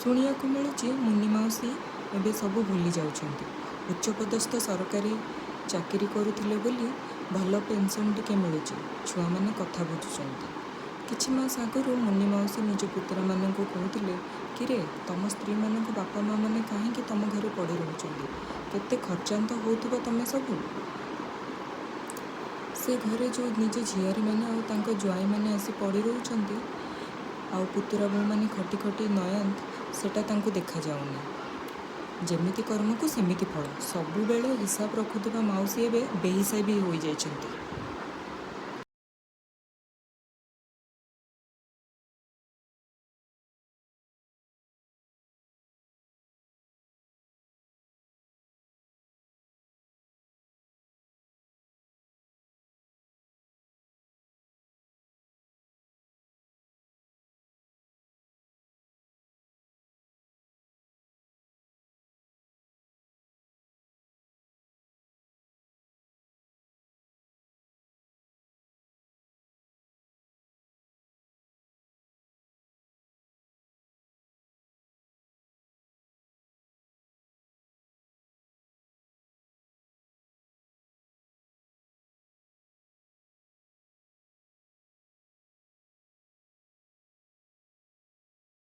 ଶୁଣିବାକୁ ମିଳୁଛି ମୁନି ମାଉସୀ ଏବେ ସବୁ ଭୁଲି ଯାଉଛନ୍ତି। ଉଚ୍ଚପଦସ୍ଥ ସରକାରୀ ଚାକିରି କରୁଥିଲେ ବୋଲି ଭଲ ପେନ୍ସନ୍ ଟିକେ ମିଳୁଛି। ଛୁଆମାନେ କଥା ବୁଝୁଛନ୍ତି। କିଛି ମାସ ଆଗରୁ ମୁନି ମାଉସୀ ନିଜ ପୁତୁରାମାନଙ୍କୁ କହୁଥିଲେ, କିରେ ତମ ସ୍ତ୍ରୀମାନଙ୍କ ବାପା ମା' ମାନେ କାହିଁକି ତମ ଘରେ ପଡ଼ି ରହୁଛନ୍ତି? କେତେ ଖର୍ଚ୍ଚାନ୍ତ ହେଉଥିବ ତମେ ସବୁ। ସେ ଘରେ ଯେଉଁ ନିଜ ଝିଆରୀମାନେ ଆଉ ତାଙ୍କ ଜ୍ୱାଇଁମାନେ ଆସି ପଡ଼ି ରହୁଛନ୍ତି, ଆଉ ପୁତୁରା ବୋଉମାନେ ଖଟି ଖଟି ନୟାନ୍ତ, ସେଟା ତାଙ୍କୁ ଦେଖାଯାଉନି। ଯେମିତି କର୍ମକୁ ସେମିତି ଫଳ। ସବୁବେଳେ ହିସାବ ରଖୁଥିବା ମାଉସୀ ଏବେ ବେହିସାବୀ ହୋଇଯାଇଛନ୍ତି।